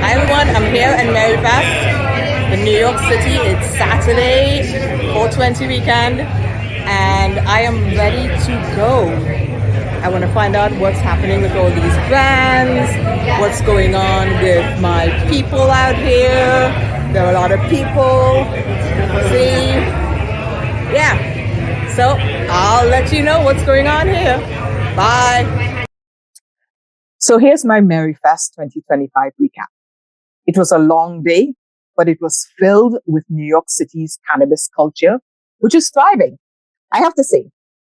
Hi everyone, I'm here at MaryFest in New York City. It's Saturday, 420 weekend, and I am ready to go. I want to find out what's happening with all these brands, what's going on with my people out here. There are a lot of people. See? Yeah. So I'll let you know what's going on here. Bye. So here's my MaryFest 2025 recap. It was a long day, but it was filled with New York City's cannabis culture, which is thriving. I have to say,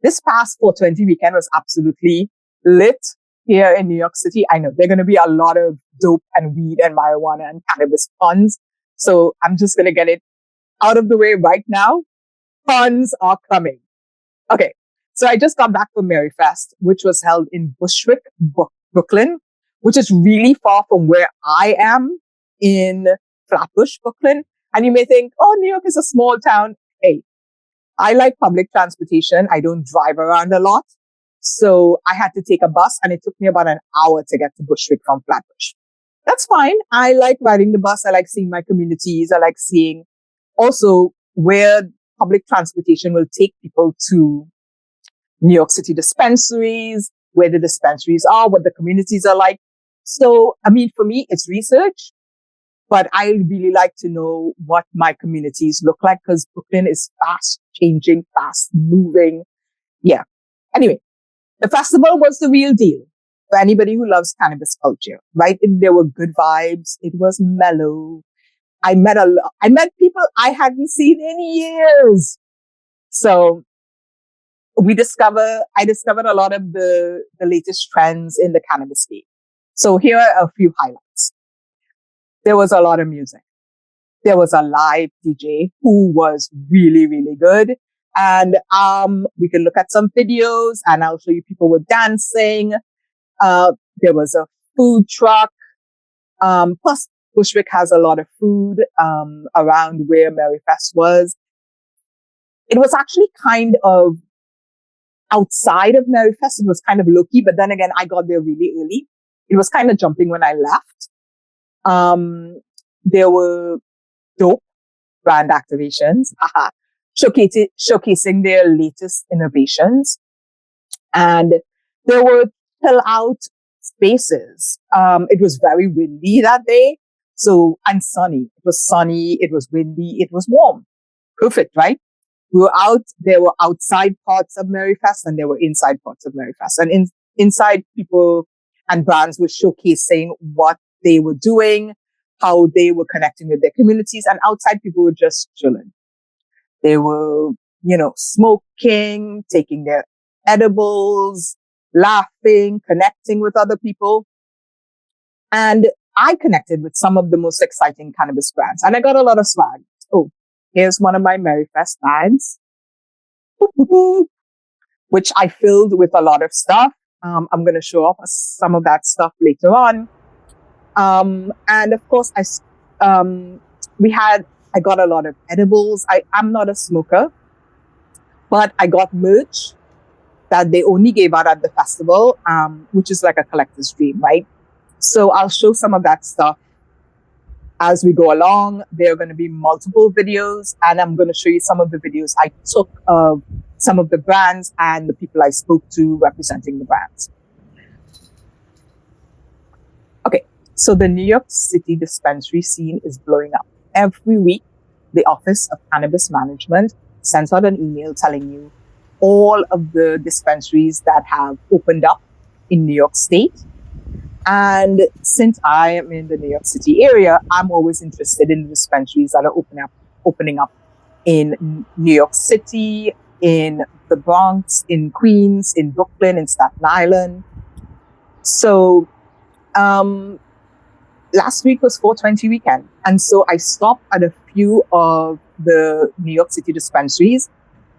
this past 420 weekend was absolutely lit here in New York City. I know there are going to be a lot of dope and weed and marijuana and cannabis puns. So I'm just going to get it out of the way right now. Puns are coming. Okay. So I just got back from MaryFest, which was held in Bushwick, Brooklyn, which is really far from where I am in Flatbush, Brooklyn. And you may think, oh, New York is a small town. Hey, I like public transportation. I don't drive around a lot. So I had to take a bus and it took me about an hour to get to Bushwick from Flatbush. That's fine. I like riding the bus. I like seeing my communities. I like seeing also where public transportation will take people to New York City dispensaries, where the dispensaries are, what the communities are like. So, I mean, for me, it's research, but I really like to know what my communities look like because Brooklyn is fast changing, fast moving. Yeah. Anyway, the festival was the real deal for anybody who loves cannabis culture, right? There were good vibes. It was mellow. I met people I hadn't seen in years. So I discovered a lot of the latest trends in the cannabis space. So here are a few highlights. There was a lot of music. There was a live DJ who was really, really good. And, we can look at some videos and I'll show you people were dancing. There was a food truck. Plus Bushwick has a lot of food, around where MaryFest was. It was actually kind of outside of MaryFest. It was kind of low-key, but then again, I got there really early. It was kind of jumping when I left. There were dope brand activations, showcasing their latest innovations. And there were chill out spaces. It was very windy that day. And sunny. It was sunny. It was windy. It was warm. Perfect, right? We were out. There were outside parts of MaryFest and there were inside parts of MaryFest. And inside, people and brands were showcasing what they were doing, how they were connecting with their communities. And outside, people were just chilling. They were, smoking, taking their edibles, laughing, connecting with other people. And I connected with some of the most exciting cannabis brands. And I got a lot of swag. Oh, here's one of my MaryFest bags, which I filled with a lot of stuff. I'm going to show off some of that stuff later on. And of course, I got a lot of edibles. I'm not a smoker, but I got merch that they only gave out at the festival, which is like a collector's dream, right? So I'll show some of that stuff as we go along. There are going to be multiple videos and I'm going to show you some of the videos I took of some of the brands and the people I spoke to representing the brands. Okay. So the New York City dispensary scene is blowing up. Every week, the Office of Cannabis Management sends out an email telling you all of the dispensaries that have opened up in New York State. And since I am in the New York City area, I'm always interested in the dispensaries that are opening up in New York City, in the Bronx, in Queens, in Brooklyn, in Staten Island. So, last week was 420 weekend. And so I stopped at a few of the New York City dispensaries.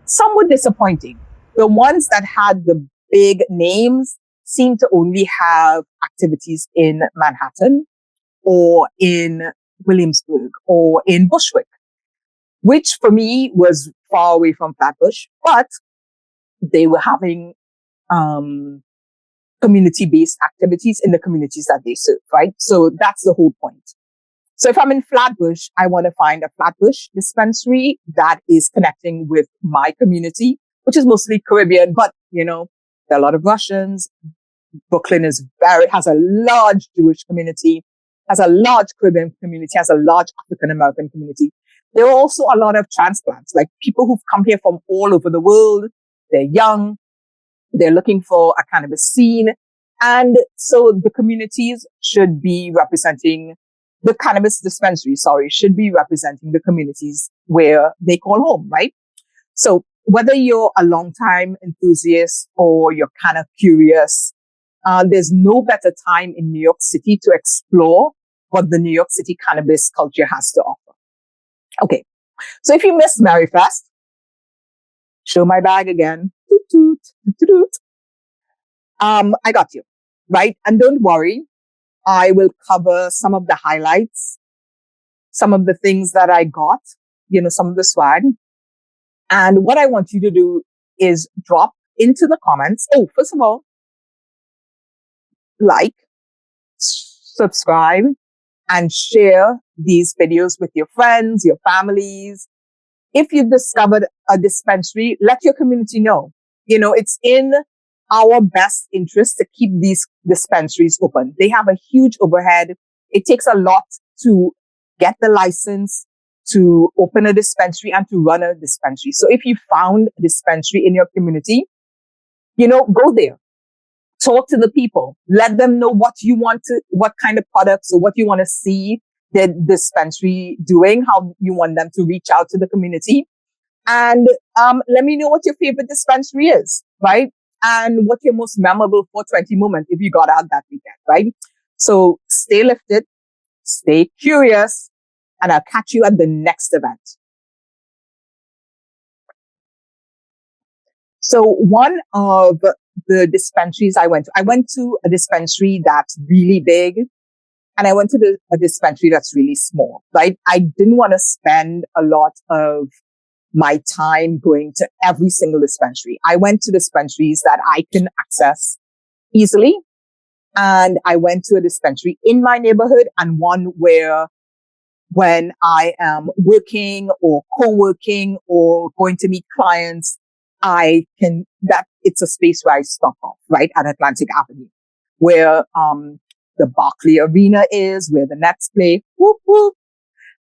Some were disappointing. The ones that had the big names seemed to only have activities in Manhattan or in Williamsburg or in Bushwick, which for me was far away from Flatbush, but they were having, community-based activities in the communities that they serve, right? So that's the whole point. So if I'm in Flatbush, I want to find a Flatbush dispensary that is connecting with my community, which is mostly Caribbean, but there are a lot of Russians. Brooklyn has a large Jewish community, has a large Caribbean community, has a large African American community. There are also a lot of transplants, like people who've come here from all over the world. They're young. They're looking for a cannabis scene. And so the communities should be representing the cannabis dispensary, should be representing the communities where they call home, right? So whether you're a long-time enthusiast or you're kind of curious, there's no better time in New York City to explore what the New York City cannabis culture has to offer. Okay. So if you missed MaryFest, show my bag again. Toot, toot, toot, toot, toot. I got you, right? And don't worry. I will cover some of the highlights, some of the things that I got, some of the swag. And what I want you to do is drop into the comments. Oh, first of all, like, subscribe, and share these videos with your friends, your families. If you've discovered a dispensary, let your community know. It's in our best interest to keep these dispensaries open. They have a huge overhead. It takes a lot to get the license, to open a dispensary, and to run a dispensary. So if you found a dispensary in your community, go there. Talk to the people. Let them know what kind of products or what you want to see the dispensary doing, how you want them to reach out to the community. And let me know what your favorite dispensary is, right? And what your most memorable 420 moment if you got out that weekend, right? So stay lifted, stay curious, and I'll catch you at the next event. So one of the dispensaries I went to a dispensary that's really big, and I went to a dispensary that's really small, right? I didn't want to spend a lot of my time going to every single dispensary. I went to dispensaries that I can access easily. And I went to a dispensary in my neighborhood and one where when I am working or co-working or going to meet clients, it's a space where I stop off, right? At Atlantic Avenue, where, the Barclay Arena is, where the Nets play. Whoop, whoop.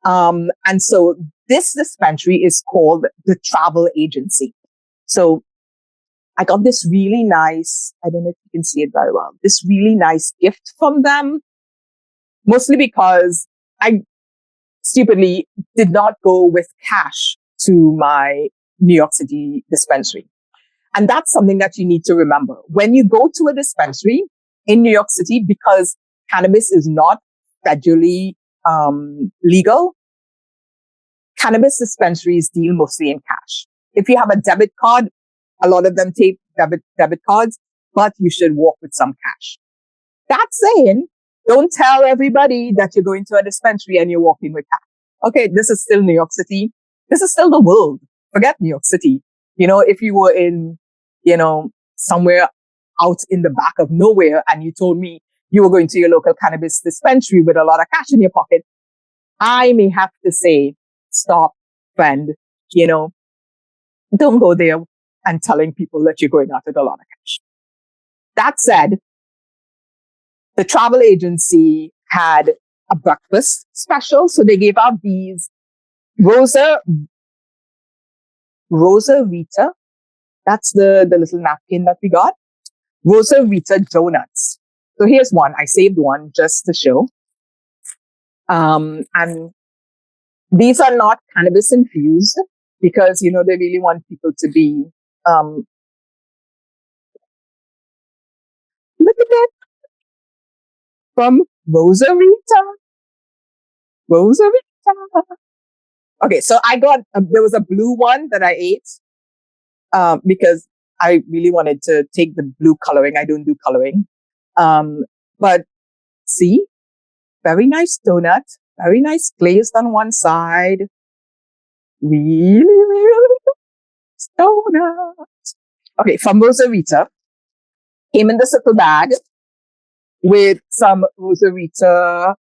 And so this dispensary is called the Travel Agency. So I got this really nice, I don't know if you can see it very well, this really nice gift from them, mostly because I stupidly did not go with cash to my New York City dispensary. And that's something that you need to remember. When you go to a dispensary in New York City, because cannabis is not federally legal, cannabis dispensaries deal mostly in cash. If you have a debit card, a lot of them take debit cards, but you should walk with some cash. That saying, don't tell everybody that you're going to a dispensary and you're walking with cash. Okay, this is still New York City. This is still the world. Forget New York City. If you were in, somewhere out in the back of nowhere and you told me you were going to your local cannabis dispensary with a lot of cash in your pocket, I may have to say, stop, friend, don't go there and telling people that you're going out with a lot of cash. That said, the travel agency had a breakfast special. So they gave out these Rosa Rita. That's the little napkin that we got. Rosa Rita donuts. So here's one. I saved one just to show. And these are not cannabis infused because, they really want people to be, look at that. From Rosa Rita. Rosa Rita. Okay, so I got, there was a blue one that I ate, because I really wanted to take the blue coloring. I don't do coloring. But see, very nice donut, very nice glazed on one side. Really, really nice donut. Okay, from Rosa Rita. Came in this little bag with some Rosarita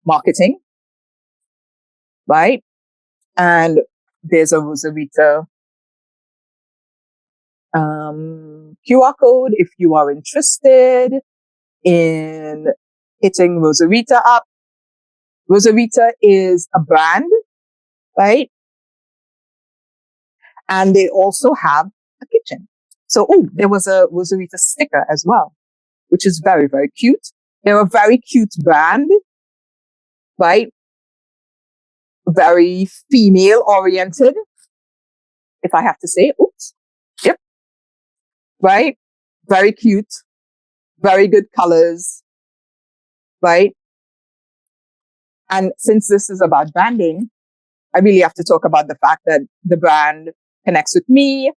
marketing, right? And there's a Rosarita QR code if you are interested in hitting Rosarita up. Rosarita is a brand, right? And they also have a kitchen. So, there was a Rosarita sticker as well, which is very, very cute. They're a very cute brand, right? Very female oriented, if I have to say. Oops. Yep. Right? Very cute. Very good colors. Right? And since this is about branding, I really have to talk about the fact that the brand connects with me.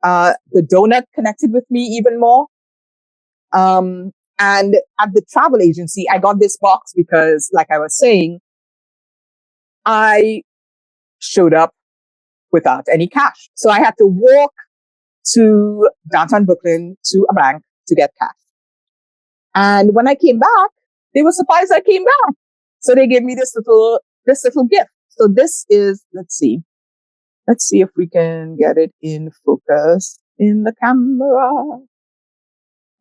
The donut connected with me even more. And at the travel agency, I got this box because, like I was saying, I showed up without any cash. So I had to walk to downtown Brooklyn to a bank to get cash. And when I came back, they were surprised I came back. So they gave me this little gift. So this is, let's see if we can get it in focus in the camera.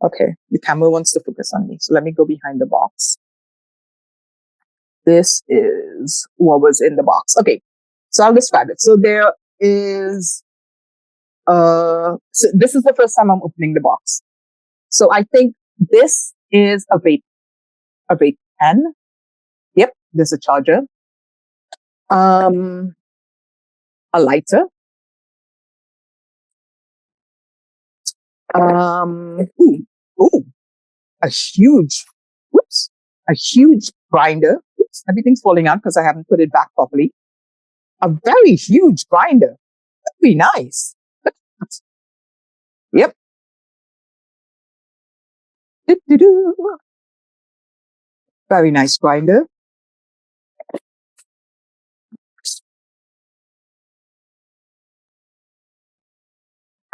Okay, the camera wants to focus on me. So let me go behind the box. This is what was in the box. Okay, so I'll describe it. So there is, so this is the first time I'm opening the box. So I think this is a vape pen. Yep, there's a charger. A lighter. A huge, a huge grinder. Oops, everything's falling out because I haven't put it back properly. A very huge grinder. Very nice. Yep. Do-do-do. Very nice grinder.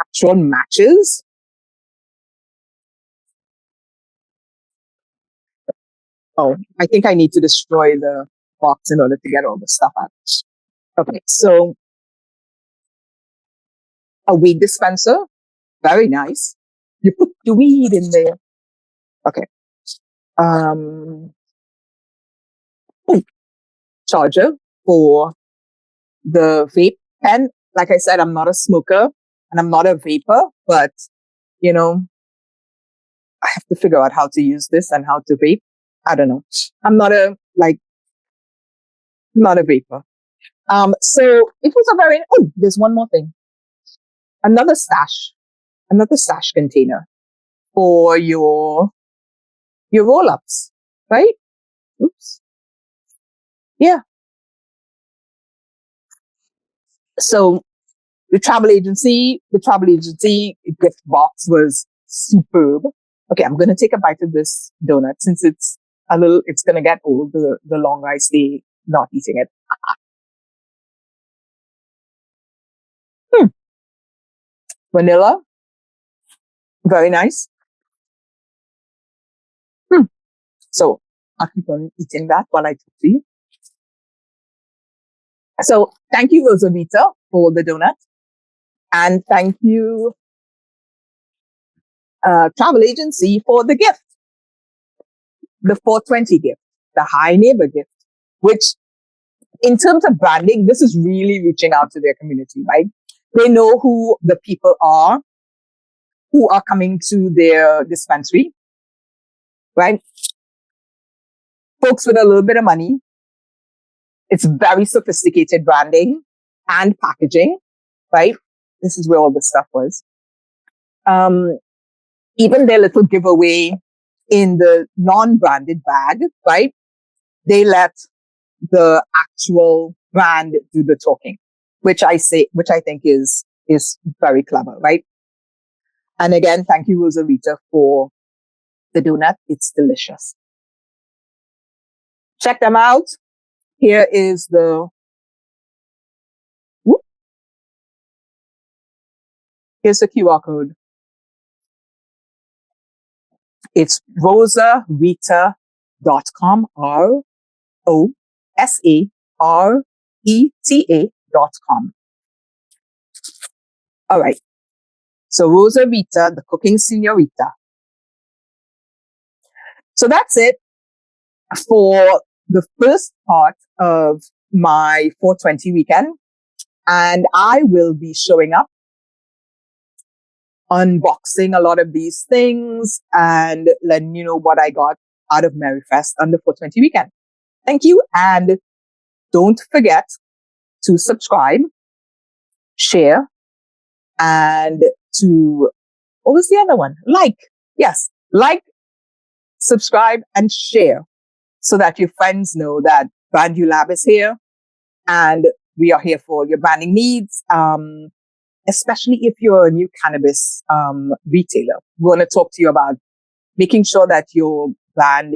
Actual matches. Oh, I think I need to destroy the box in order to get all the stuff out. Okay, so a weed dispenser. Very nice. You put the weed in there. Okay. Charger for the vape pen. Like I said, I'm not a smoker and I'm not a vapor, but you know, I have to figure out how to use this and how to vape. I don't know. I'm not a vapor. So it was a very, there's one more thing. Another stash container for your roll-ups, right? Oops. Yeah. So the travel agency gift box was superb. Okay, I'm going to take a bite of this donut since it's going to get old the longer I stay not eating it. Vanilla. Very nice. So I'll keep on eating that while I talk to you. So thank you, Rosavita, for the donut. And thank you, travel agency, for the gift. The 420 gift, the high neighbor gift, which in terms of branding, this is really reaching out to their community, right? They know who the people are who are coming to their dispensary, right? Folks with a little bit of money. It's very sophisticated branding and packaging, right? This is where all the stuff was. Even their little giveaway in the non-branded bag, right? They let the actual brand do the talking, which I think is very clever, right? And again, thank you, Rosarita, for the donut. It's delicious. Check them out. Here is here's the QR code. It's rosarita.com, ROSARETA.com. All right. So Rosa Rita, the cooking senorita. So that's it for the first part of my 420 weekend. And I will be showing up, unboxing a lot of these things and letting you know what I got out of MaryFest on the 420 weekend. Thank you. And don't forget to subscribe, share, and what was the other one? Like. Yes. Like, subscribe, and share so that your friends know that Brand New Lab is here and we are here for your branding needs. Especially if you're a new cannabis retailer. We want to talk to you about making sure that your brand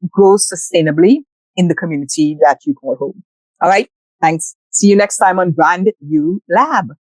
grows sustainably in the community that you call home. All right. Thanks. See you next time on Brand New Lab.